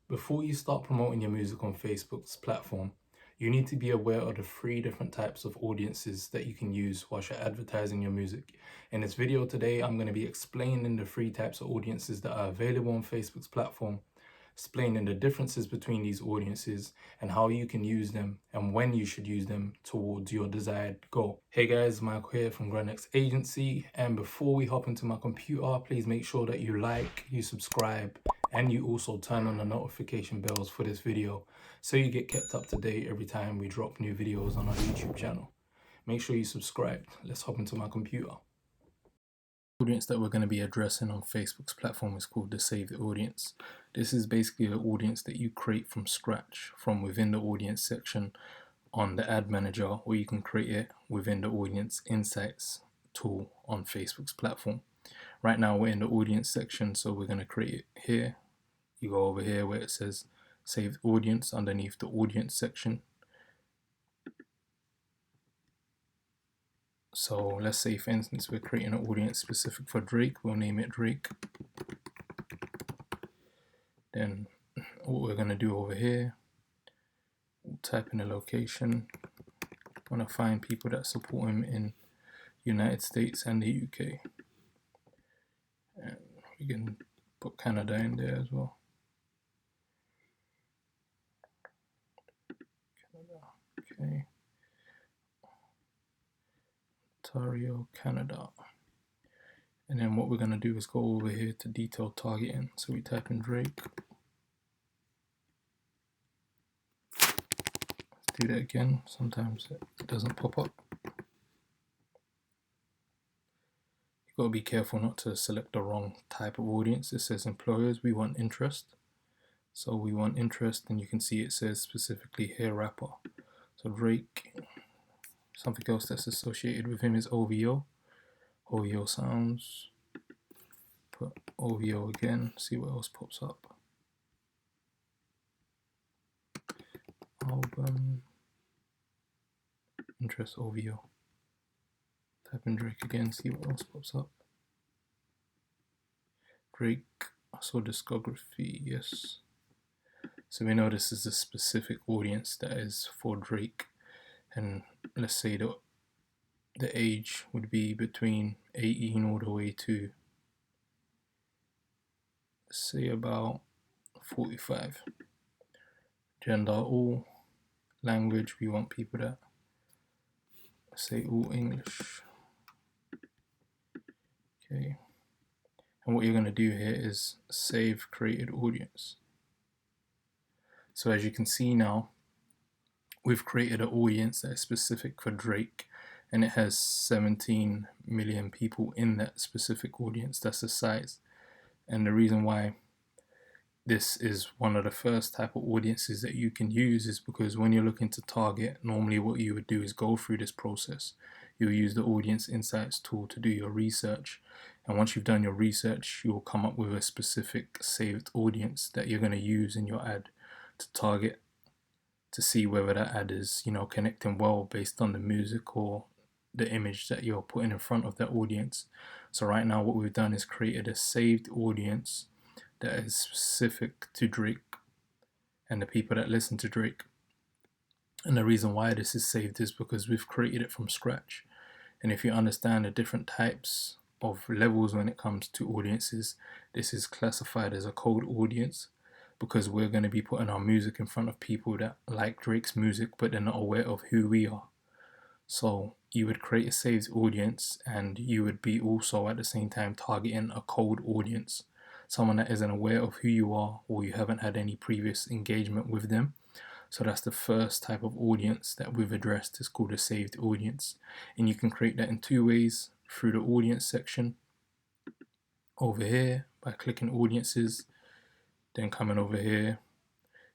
Before you start promoting your music on Facebook's platform, you need to be aware of the 3 different types of audiences that you can use whilst you're advertising your music. In this video today, I'm going to be explaining the 3 types of audiences that are available on Facebook's platform, explaining the differences between these audiences and how you can use them and when you should use them towards your desired goal. Hey guys, Michael here from GRNDXAGENCY, and before we hop into my computer, please make sure that you like, you subscribe, and you also turn on the notification bells for this video so you get kept up to date every time we drop new videos on our YouTube channel. Make sure you subscribe. Let's hop into my computer. The audience that we're going to be addressing on Facebook's platform is called the saved audience. This is basically an audience that you create from scratch from within the audience section on the ad manager, or you can create it within the audience insights tool on Facebook's platform. Right now we're in the audience section, so we're going to create it here. You go over here where it says saved audience underneath the audience section. So let's say, for instance, we're creating an audience specific for Drake. We'll name it Drake. Then what we're going to do over here, we'll type in a location. I want to find people that support him in United States and the UK. And we can put Canada in there as well. Okay. Ontario, Canada. And then what we're going to do is go over here to detailed targeting. So we type in Drake. Let's do that again. Sometimes it doesn't pop up. You've got to be careful not to select the wrong type of audience. It says employers, we want interest. So we want interest, and you can see it says specifically hair rapper. So Drake, something else that's associated with him is OVO. OVO sounds. Put OVO again, see what else pops up. Album, interest, OVO. Type in Drake again, see what else pops up. Drake, also discography, yes. So we know this is a specific audience that is for Drake, and let's say the age would be between 18 all the way to, let's say, about 45. Gender, all. Language, we want people that say all English. Okay, and what you're going to do here is save created audience. So as you can see now, we've created an audience that is specific for Drake, and it has 17 million people in that specific audience. That's the size. And the reason why this is one of the first type of audiences that you can use is because when you're looking to target, normally what you would do is go through this process. You'll use the audience insights tool to do your research, and once you've done your research, you'll come up with a specific saved audience that you're going to use in your ad to target, to see whether that ad is, connecting well based on the music or the image that you're putting in front of that audience. So right now what we've done is created a saved audience that is specific to Drake and the people that listen to Drake. And the reason why this is saved is because we've created it from scratch. And if you understand the different types of levels when it comes to audiences, this is classified as a cold audience, because we're going to be putting our music in front of people that like Drake's music but they're not aware of who we are. So you would create a saved audience, and you would be also at the same time targeting a cold audience, someone that isn't aware of who you are or you haven't had any previous engagement with them. So that's the first type of audience that we've addressed. It's called a saved audience, and you can create that in 2 ways: through the audience section over here by clicking audiences, then coming over here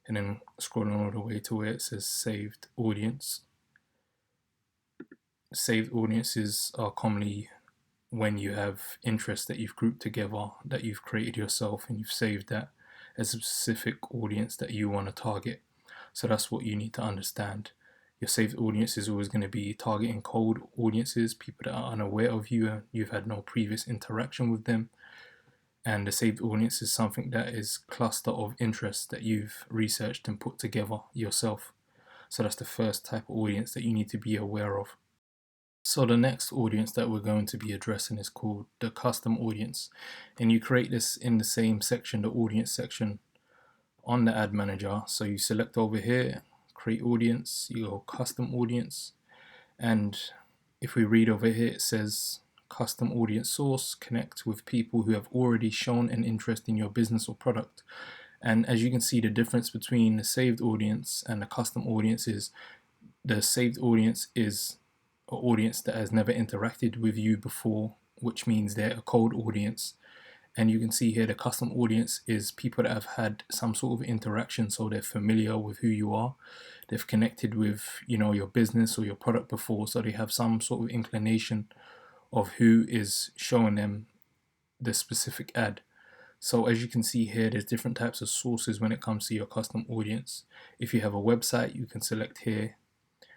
and then scrolling all the way to where it says saved audience. Saved audiences are commonly when you have interests that you've grouped together, that you've created yourself, and you've saved that as a specific audience that you want to target. So that's what you need to understand. Your saved audience is always going to be targeting cold audiences, people that are unaware of you and you've had no previous interaction with them. And the saved audience is something that is cluster of interest that you've researched and put together yourself. So that's the first type of audience that you need to be aware of. So the next audience that we're going to be addressing is called the custom audience. And you create this in the same section, the audience section on the ad manager. So you select over here, create audience, you go custom audience. And if we read over here, it says custom audience source, connect with people who have already shown an interest in your business or product. And as you can see, the difference between the saved audience and the custom audience is the saved audience is an audience that has never interacted with you before, which means they're a cold audience. And you can see here the custom audience is people that have had some sort of interaction, so they're familiar with who you are. They've connected with, your business or your product before, so they have some sort of inclination of who is showing them the specific ad. So as you can see here, there's different types of sources when it comes to your custom audience. If you have a website, you can select here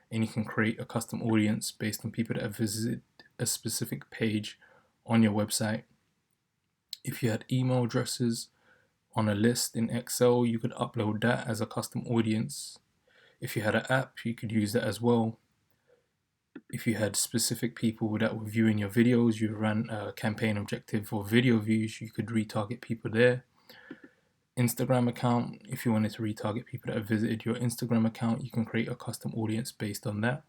and you can create a custom audience based on people that have visited a specific page on your website. If you had email addresses on a list in Excel, you could upload that as a custom audience. If you had an app, you could use that as well. If you had specific people that were viewing your videos, you ran a campaign objective for video views, you could retarget people there. Instagram account, if you wanted to retarget people that have visited your Instagram account, you can create a custom audience based on that.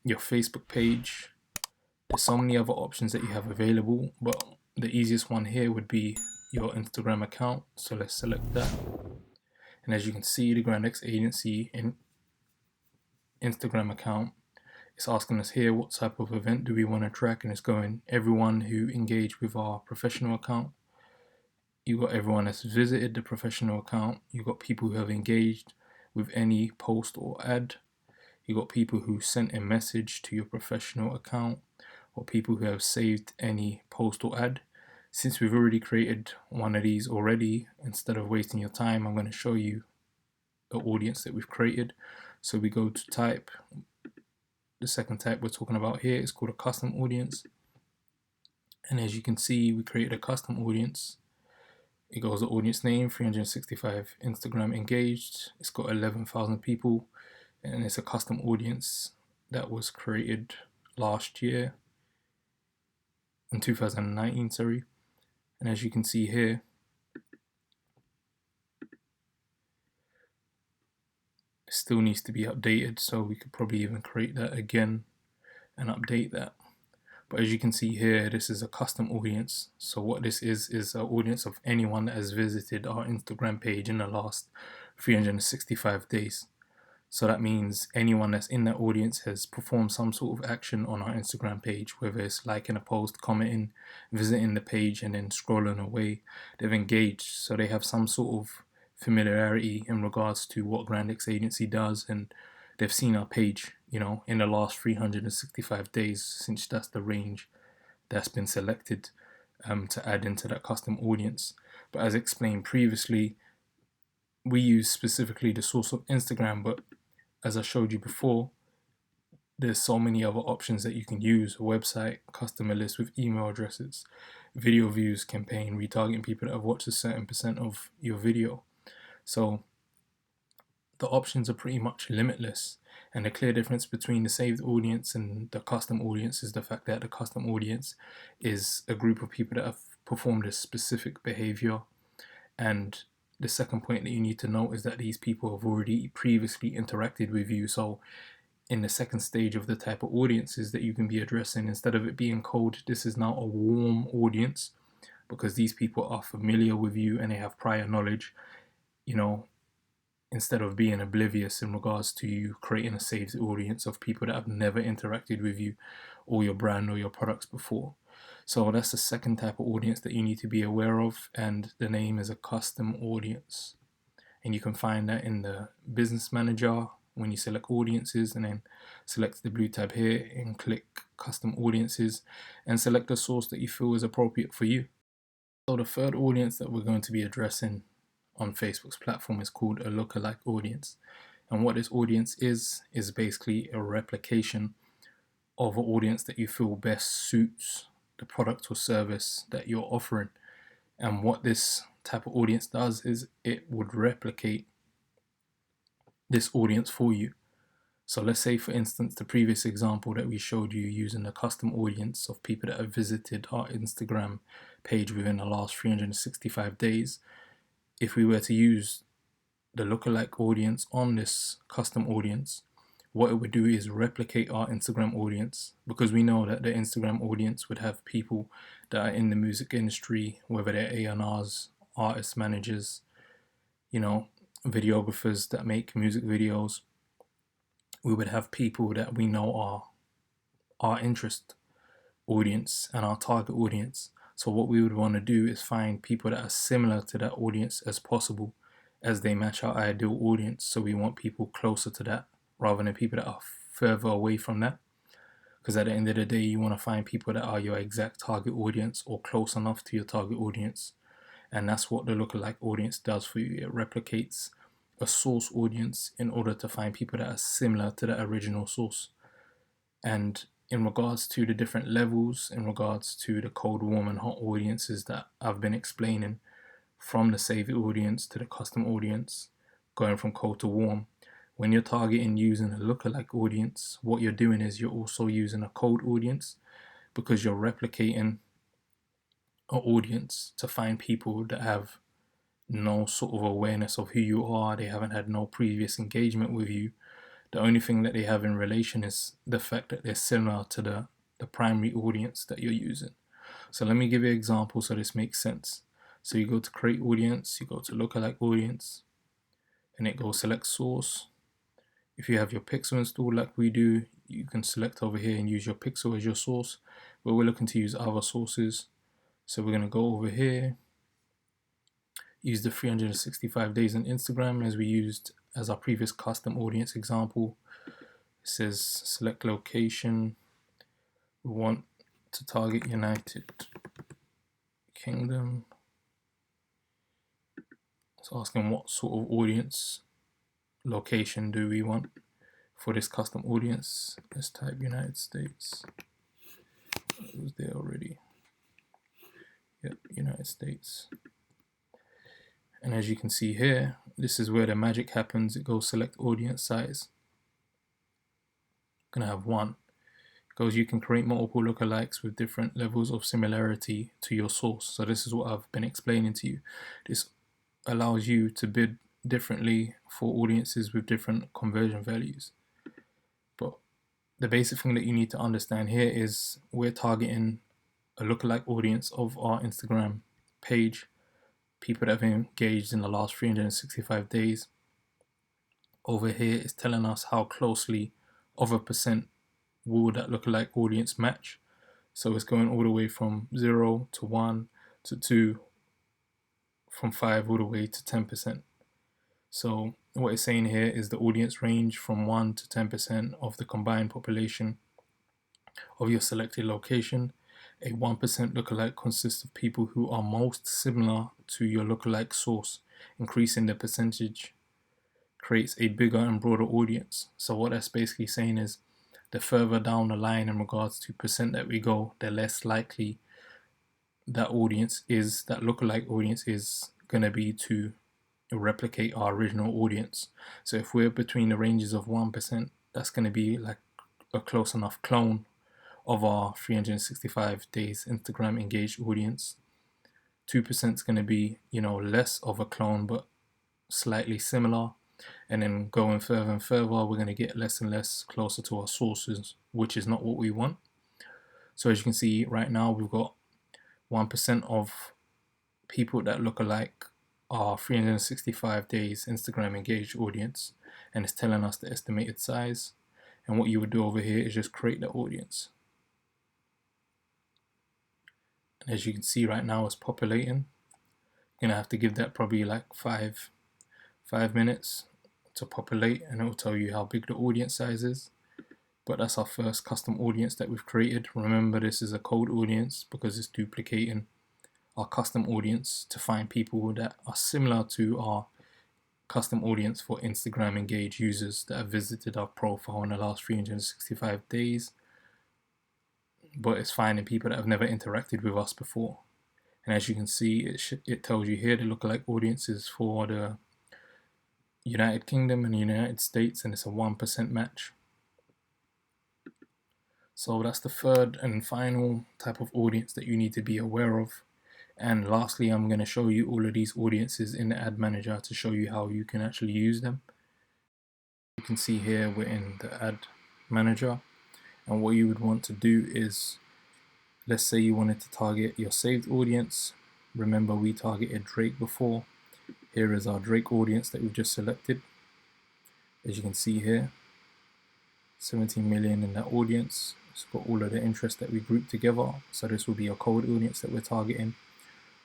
Your Facebook page, there's so many other options that you have available, but the easiest one here would be your Instagram account. So let's select that. And as you can see, the GRNDX Agency in Instagram account, it's asking us here what type of event do we want to track, and it's going everyone who engaged with our professional account. You got everyone that's visited the professional account. You got people who have engaged with any post or ad. You got people who sent a message to your professional account, or people who have saved any post or ad. Since we've already created one of these already, instead of wasting your time, I'm going to show you the audience that we've created. So we go to type. The second type we're talking about here is called a custom audience. And as you can see, we created a custom audience. It goes the audience name, 365 Instagram engaged. It's got 11,000 people, and it's a custom audience that was created last year in 2019, sorry. And as you can see here, it still needs to be updated, so we could probably even create that again and update that. But as you can see here, this is a custom audience. So what this is an audience of anyone that has visited our Instagram page in the last 365 days. So that means anyone that's in that audience has performed some sort of action on our Instagram page, whether it's liking a post, commenting, visiting the page, and then scrolling away. They've engaged, so they have some sort of familiarity in regards to what GRNDX Agency does, and they've seen our page, in the last 365 days, since that's the range that's been selected to add into that custom audience. But as explained previously, we use specifically the source of Instagram, but as I showed you before, there's so many other options that you can use: a website, customer list with email addresses, video views campaign, retargeting people that have watched a certain percent of your video. So the options are pretty much limitless. And the clear difference between the saved audience and the custom audience is the fact that the custom audience is a group of people that have performed a specific behavior. And the second point that you need to note is that these people have already previously interacted with you. So in the second stage of the type of audiences that you can be addressing, instead of it being cold, this is now a warm audience, because these people are familiar with you and they have prior knowledge, instead of being oblivious in regards to you creating a saved audience of people that have never interacted with you or your brand or your products before. So that's the second type of audience that you need to be aware of, and the name is a custom audience. And you can find that in the business manager when you select audiences, and then select the blue tab here and click custom audiences and select the source that you feel is appropriate for you. So the third audience that we're going to be addressing on Facebook's platform is called a lookalike audience. And what this audience is basically a replication of an audience that you feel best suits the product or service that you're offering. And what this type of audience does is it would replicate this audience for you. So let's say, for instance, the previous example that we showed you using a custom audience of people that have visited our Instagram page within the last 365 days. If we were to use the lookalike audience on this custom audience, what it would do is replicate our Instagram audience, because we know that the Instagram audience would have people that are in the music industry, whether they're A&Rs, artist managers, videographers that make music videos. We would have people that we know are our interest audience and our target audience. So what we would want to do is find people that are similar to that audience as possible, as they match our ideal audience. So we want people closer to that rather than people that are further away from that, because at the end of the day, you want to find people that are your exact target audience or close enough to your target audience. And that's what the lookalike audience does for you. It replicates a source audience in order to find people that are similar to the original source. And in regards to the different levels, in regards to the cold, warm, and hot audiences that I've been explaining, from the save audience to the custom audience, going from cold to warm, when you're targeting using a lookalike audience, what you're doing is you're also using a cold audience, because you're replicating an audience to find people that have no sort of awareness of who you are. They haven't had no previous engagement with you. The only thing that they have in relation is the fact that they're similar to the primary audience that you're using. So let me give you an example so this makes sense. So you go to create audience, you go to lookalike audience, and it goes select source. If you have your pixel installed like we do, you can select over here and use your pixel as your source, but we're looking to use other sources. So we're going to go over here, use the 365 days on Instagram as we used as our previous custom audience example. It says select location. We want to target United Kingdom. It's asking what sort of audience location do we want for this custom audience. Let's type United States. It was there already. Yep, United States. And as you can see here, this is where the magic happens. It goes select audience size. I'm gonna have one. It goes you can create multiple lookalikes with different levels of similarity to your source. So this is what I've been explaining to you. This allows you to bid differently for audiences with different conversion values. But the basic thing that you need to understand here is we're targeting a lookalike audience of our Instagram page, people that have engaged in the last 365 days. Over here is telling us how closely of a percent will that lookalike audience match. So it's going all the way from 0 to 1 to 2, from 5 all the way to 10%. So what it's saying here is the audience range from 1 to 10% of the combined population of your selected location. A 1% lookalike consists of people who are most similar to your lookalike source. Increasing the percentage creates a bigger and broader audience. So what that's basically saying is the further down the line in regards to percent that we go, the less likely that audience is, that lookalike audience is going to be to replicate our original audience. So if we're between the ranges of 1%, that's going to be like a close enough clone of our 365 days Instagram engaged audience. 2% is going to be, less of a clone but slightly similar. And then going further and further, we're going to get less and less closer to our sources, which is not what we want. So as you can see right now, we've got 1% of people that look alike our 365 days Instagram engaged audience, and it's telling us the estimated size. And what you would do over here is just create the audience. And as you can see right now, it's populating. You're gonna have to give that probably like five minutes to populate, and it will tell you how big the audience size is. But that's our first custom audience that we've created. Remember, this is a cold audience because it's duplicating our custom audience to find people that are similar to our custom audience for Instagram engaged users that have visited our profile in the last 365 days. But it's finding people that have never interacted with us before. And as you can see, it tells you here the lookalike audience is for the United Kingdom and the United States, and it's a 1% match. So that's the third and final type of audience that you need to be aware of. And lastly, I'm going to show you all of these audiences in the ad manager to show you how you can actually use them. You can see here we're in the ad manager, and what you would want to do is, let's say you wanted to target your saved audience. Remember, we targeted Drake before. Here is our Drake audience that we've just selected. As you can see here, 17 million in that audience. It's got all of the interest that we grouped together. So this will be a cold audience that we're targeting.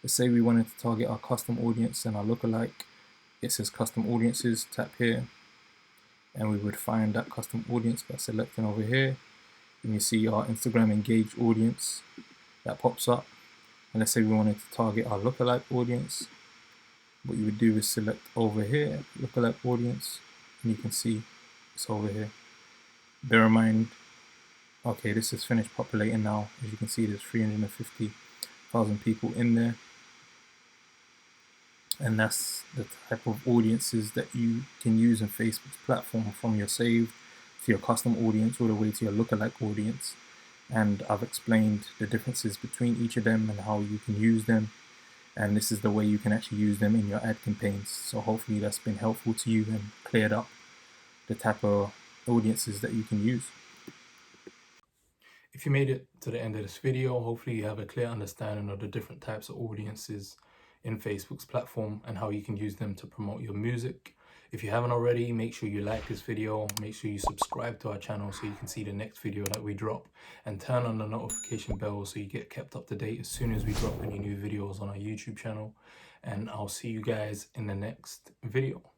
Let's say we wanted to target our custom audience and our lookalike. It says custom audiences, tap here, and we would find that custom audience by selecting over here. And you see our Instagram engaged audience that pops up. And let's say we wanted to target our lookalike audience. What you would do is select over here, lookalike audience, and you can see it's over here. Bear in mind, okay, this is finished populating now. As you can see, there's 350,000 people in there. And that's the type of audiences that you can use in Facebook's platform, from your saved to your custom audience all the way to your lookalike audience. And I've explained the differences between each of them and how you can use them. And this is the way you can actually use them in your ad campaigns. So hopefully that's been helpful to you and cleared up the type of audiences that you can use. If you made it to the end of this video, hopefully you have a clear understanding of the different types of audiences in Facebook's platform and how you can use them to promote your music. If you haven't already, make sure you like this video, make sure you subscribe to our channel so you can see the next video that we drop, and turn on the notification bell so you get kept up to date as soon as we drop any new videos on our YouTube channel. And I'll see you guys in the next video.